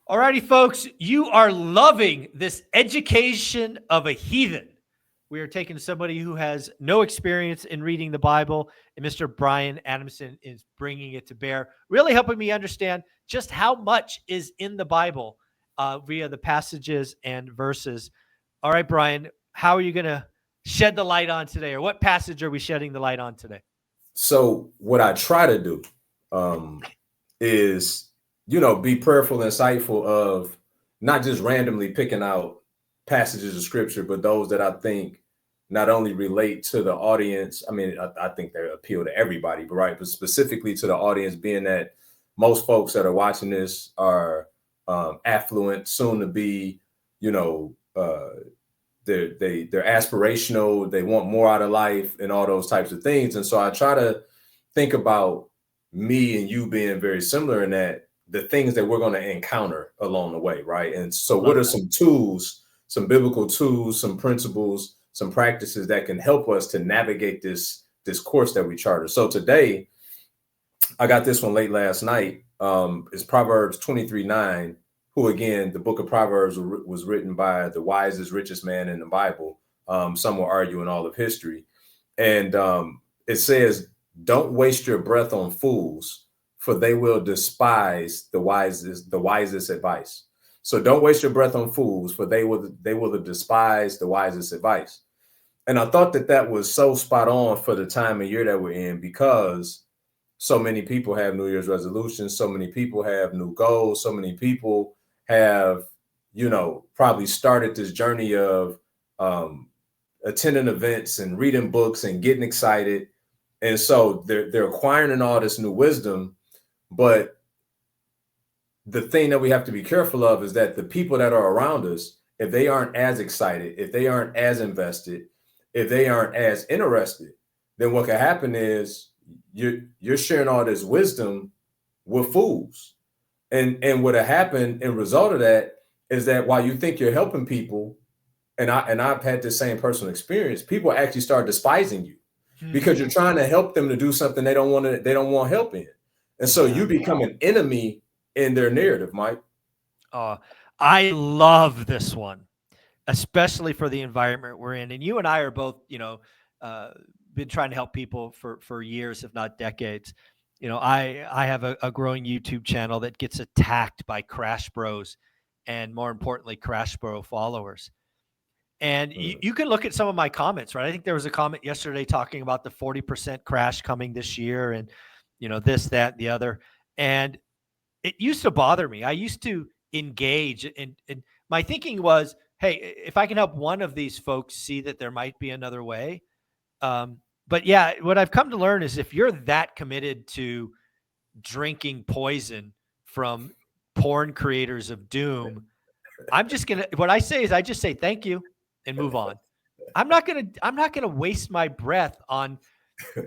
Alrighty, folks, you are loving this education of a heathen. We are taking somebody who has no experience in reading the Bible, and Mr. Brian Adamson is bringing it to bear, really helping me understand just how much is in the Bible via the passages and verses. All right, Brian, how are you going to shed the light on today, or what passage are we shedding the light on today? So what I try to do is, be prayerful, insightful of not just randomly picking out passages of scripture, but those that I think not only relate to the audience. I mean, I think they appeal to everybody, but specifically to the audience, being that most folks that are watching this are affluent, soon to be, you know, they're aspirational, they want more out of life and all those types of things. And so I try to think about me and you being very similar in that the things that we're going to encounter along the way, right? And so what are some tools, some biblical tools, some principles, some practices that can help us to navigate this course that we charter? So today, I got this one late last night. It's Proverbs 23:9, who, again, the book of Proverbs was written by the wisest, richest man in the Bible. Some will argue in all of history. And it says, don't waste your breath on fools, for they will despise the wisest advice. So don't waste your breath on fools, for they will despise the wisest advice. And I thought that was so spot on for the time of year that we're in, because so many people have New Year's resolutions. So many people have new goals. So many people have, probably started this journey of attending events and reading books and getting excited. And so they're acquiring all this new wisdom. But the thing that we have to be careful of is that the people that are around us, if they aren't as excited, if they aren't as invested, if they aren't as interested, then what can happen is you're sharing all this wisdom with fools. And what happened in result of that is that while you think you're helping people, and I've had the same personal experience, people actually start despising you because you're trying to help them to do something they don't want help in. And so you become an enemy in their narrative, Mike. I love this one, especially for the environment we're in. And you and I are both, been trying to help people for years, if not decades. I have a growing YouTube channel that gets attacked by Crash Bros, and more importantly, Crash Bro followers. And you can look at some of my comments, right? I think there was a comment yesterday talking about the 40% crash coming this year, and this, that, and the other. And it used to bother me. I used to engage, and my thinking was, hey, if I can help one of these folks see that there might be another way. But yeah, what I've come to learn is if you're that committed to drinking poison from porn creators of doom, what I say is I just say thank you and move on. I'm not gonna waste my breath on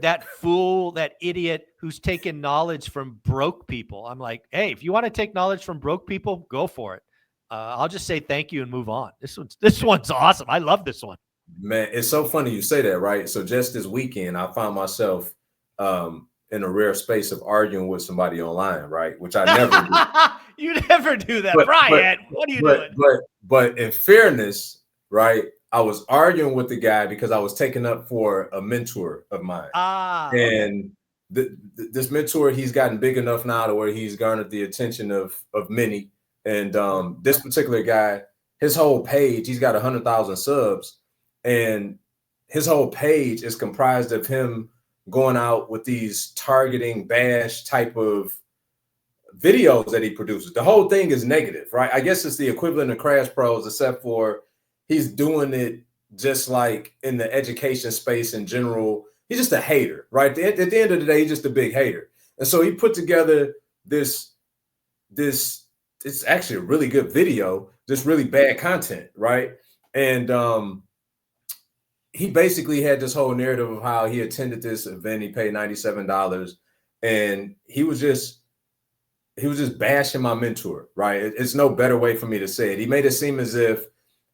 that fool, that idiot who's taken knowledge from broke people. I'm like, hey, if you want to take knowledge from broke people, go for it. I'll just say thank you and move on. This one's awesome. I love this one. Man, it's so funny you say that, right? So just this weekend, I found myself in a rare space of arguing with somebody online, right? Which I never do. You never do that, Brian. What are you doing? But in fairness, right, I was arguing with the guy because I was taking up for a mentor of mine. And this mentor, he's gotten big enough now to where he's garnered the attention of many. And this particular guy, his whole page, he's got 100,000 subs. And his whole page is comprised of him going out with these targeting bash type of videos that he produces. The whole thing is negative, right? I guess it's the equivalent of Crash Bros, except for he's doing it just like in the education space in general. He's just a hater, right? At the end of the day, he's just a big hater. And so he put together this it's actually a really good video, just really bad content, right? And he basically had this whole narrative of how he attended this event. He paid $97, and he was just bashing my mentor, right? It's no better way for me to say it. He made it seem as if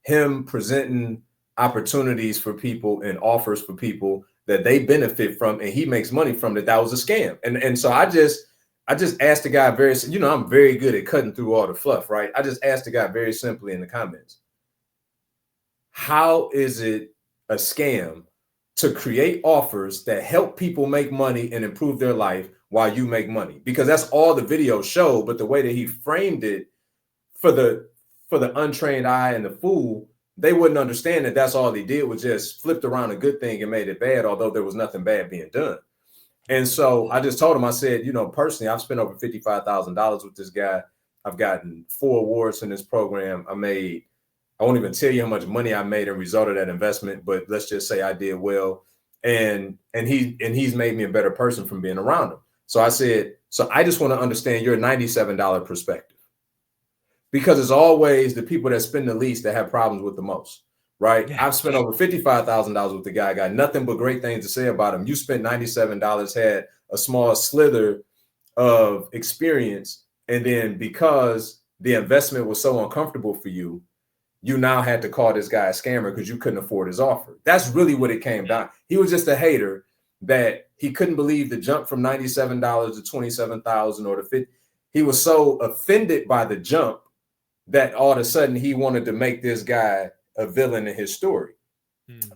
him presenting opportunities for people and offers for people that they benefit from and he makes money from, that was a scam. And so I just, I just asked the guy I'm very good at cutting through all the fluff, right? I just asked the guy very simply in the comments, how is it a scam to create offers that help people make money and improve their life while you make money? Because that's all the video showed, but the way that he framed it for the untrained eye and the fool, they wouldn't understand that that's all he did was just flipped around a good thing and made it bad, although there was nothing bad being done. And so I just told him, I said, personally, I've spent over $55,000 with this guy. I've gotten 4 awards in this program. I won't even tell you how much money I made as a result of that investment, but let's just say I did well. And he's made me a better person from being around him. So I said, so I just want to understand your $97 perspective, because it's always the people that spend the least that have problems with the most, right? Yeah. I've spent over $55,000 with the guy. I got nothing but great things to say about him. You spent $97, had a small slither of experience, and then because the investment was so uncomfortable for you, you now had to call this guy a scammer because you couldn't afford his offer. That's really what it came down. He was just a hater that he couldn't believe the jump from $97 to $27,000 or to $50. He was so offended by the jump that all of a sudden he wanted to make this guy a villain in his story.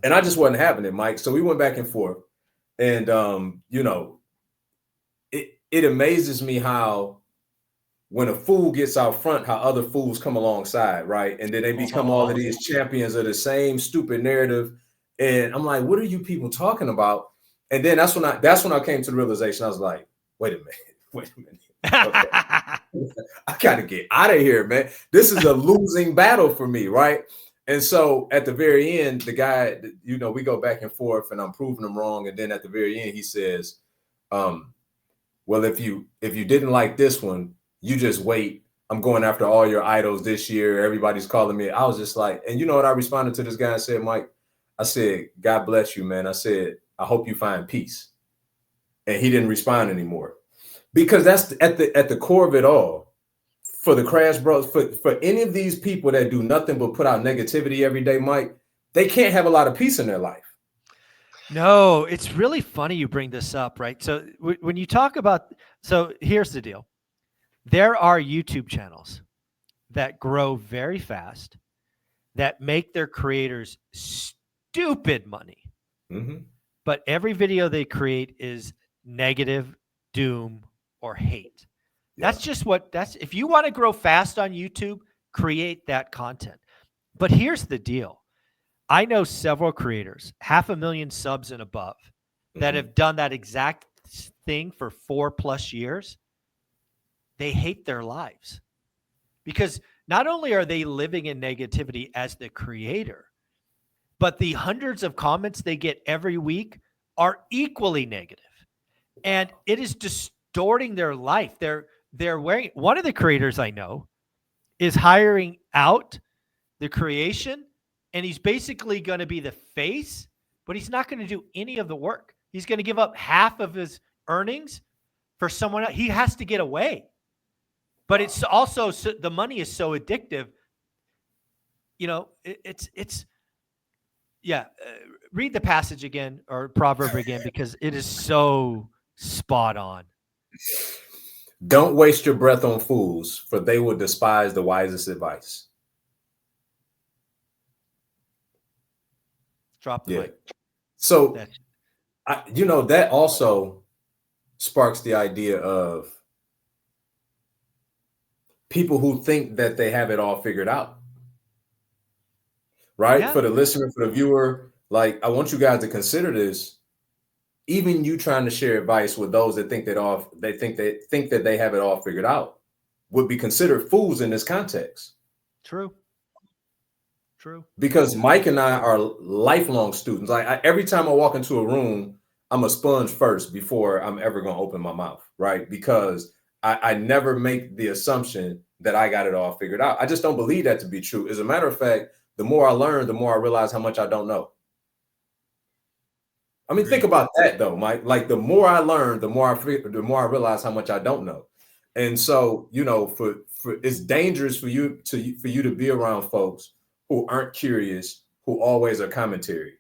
And I just wasn't having it, Mike. So we went back and forth. And, it amazes me how when a fool gets out front, how other fools come alongside, right? And then they become all of these champions of the same stupid narrative. And I'm like, what are you people talking about? And then that's when I came to the realization. I was like, wait a minute. Okay. I gotta get out of here, man. This is a losing battle for me, right? And so at the very end, the guy, we go back and forth and I'm proving him wrong. And then at the very end, he says, well, if you didn't like this one, you just wait. I'm going after all your idols this year. Everybody's calling me. I was just like, and you know what? I responded to this guy and said, Mike, I said, God bless you, man. I said, I hope you find peace. And he didn't respond anymore, because that's at the core of it all. For the Crash Bros, for any of these people that do nothing but put out negativity every day, Mike, they can't have a lot of peace in their life. No, it's really funny you bring this up, right? So when you talk about, so here's the deal. There are YouTube channels that grow very fast that make their creators stupid money. Mm-hmm. But every video they create is negative, doom, or hate. Yeah. If you want to grow fast on YouTube, create that content. But here's the deal. I know several creators, 500,000 subs and above, that have done that exact thing for 4+ years. They hate their lives because not only are they living in negativity as the creator, but the hundreds of comments they get every week are equally negative. And it is distorting their life. They're wearing, one of the creators I know is hiring out the creation, and he's basically going to be the face, but he's not going to do any of the work. He's going to give up half of his earnings for someone else. He has to get away. But it's also, the money is so addictive. Read the passage again, or proverb again, because it is so spot on. Don't waste your breath on fools, for they will despise the wisest advice. Drop the mic. So, that also sparks the idea of people who think that they have it all figured out. Right? Yeah. For the listener, for the viewer, like, I want you guys to consider this. Even you trying to share advice with those that think that they have it all figured out would be considered fools in this context. True. Because Mike and I are lifelong students. Like, every time I walk into a room, I'm a sponge first before I'm ever going to open my mouth, right? Because I never make the assumption that I got it all figured out. I just don't believe that to be true. As a matter of fact, the more I learn, the more I realize how much I don't know. I mean, think about that though, Mike. Like, the more I learn, the more I realize how much I don't know. And so, for it's dangerous for you to be around folks who aren't curious, who always are commentary.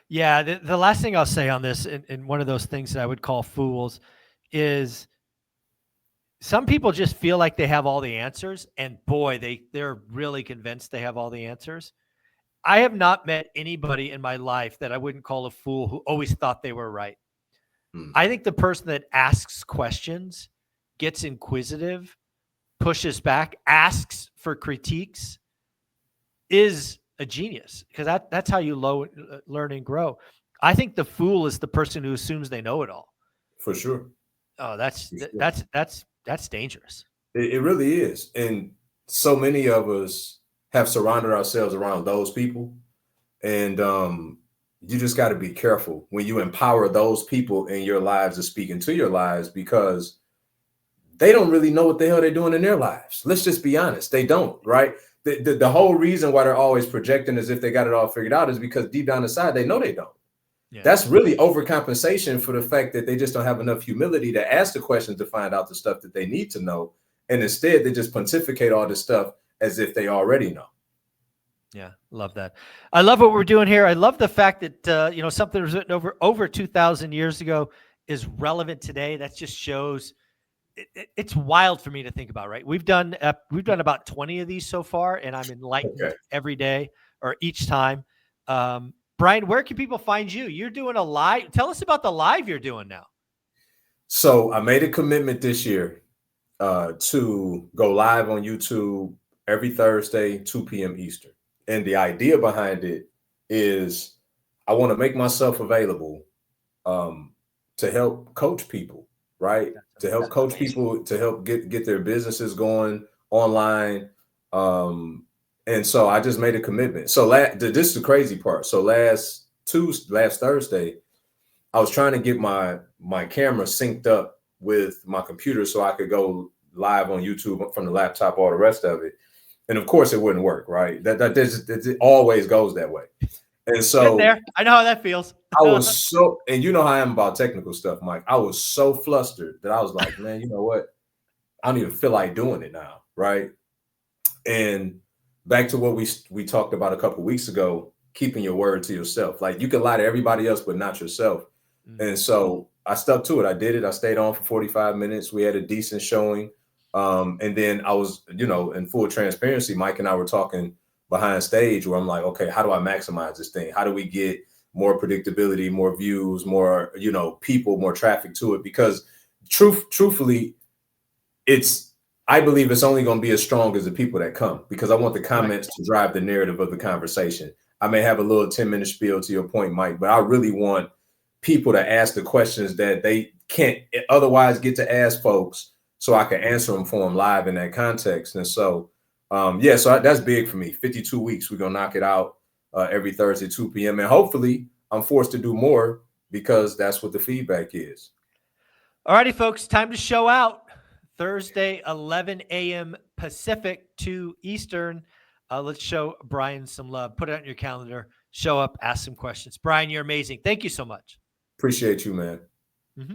Yeah, the last thing I'll say on this, and one of those things that I would call fools, is some people just feel like they have all the answers, and boy, they're really convinced they have all the answers. I have not met anybody in my life that I wouldn't call a fool who always thought they were right. Mm, I think the person that asks questions, gets inquisitive, pushes back, asks for critiques is a genius, because that's how you learn and grow. I think the fool is the person who assumes they know it all. for sure. Oh, For sure. that's dangerous. It really is. And so many of us have surrounded ourselves around those people. And you just got to be careful when you empower those people in your lives to speak into your lives, because they don't really know what the hell they're doing in their lives. Let's just be honest. They don't, right? The whole reason why they're always projecting as if they got it all figured out is because deep down inside, they know they don't. Yeah. That's really overcompensation for the fact that they just don't have enough humility to ask the questions to find out the stuff that they need to know. And instead, they just pontificate all this stuff as if they already know. Yeah, love that. I love what we're doing here. I love the fact that something was written over 2,000 years ago is relevant today. That just shows it's wild for me to think about. Right, we've done about 20 of these so far, and I'm enlightened every day or each time. Brian, where can people find you? You're doing a live. Tell us about the live you're doing now. So I made a commitment this year to go live on YouTube every Thursday, 2 p.m. Eastern. And the idea behind it is I want to make myself available to help coach people, right? To help coach people, to help get their businesses going online. And so I just made a commitment. So this is the crazy part. So last Thursday, I was trying to get my camera synced up with my computer so I could go live on YouTube from the laptop, all the rest of it. And of course it wouldn't work, right? That it always goes that way. And so there, I know how that feels. I was so, and you know how I am about technical stuff, Mike. I was so flustered that I was like, man, you know what? I don't even feel like doing it now, right? And back to what we talked about a couple of weeks ago, keeping your word to yourself. Like you can lie to everybody else, but not yourself. Mm-hmm. And so I stuck to it. I did it. I stayed on for 45 minutes. We had a decent showing. And then I was, in full transparency, Mike and I were talking behind stage where I'm like, okay, how do I maximize this thing? How do we get more predictability, more views, more, people, more traffic to it? Because truthfully, I believe it's only going to be as strong as the people that come, because I want the comments to drive the narrative of the conversation. I may have a little 10-minute spiel to your point, Mike, but I really want people to ask the questions that they can't otherwise get to ask folks, so I can answer them for them live in that context. And so, so that's big for me. 52 weeks, we're going to knock it out every Thursday, 2 p.m. And hopefully I'm forced to do more because that's what the feedback is. All righty, folks, time to show out. Thursday, 11 a.m. Pacific, 2 Eastern. Let's show Brian some love. Put it on your calendar. Show up, ask some questions. Brian, you're amazing. Thank you so much. Appreciate you, man. Mm-hmm.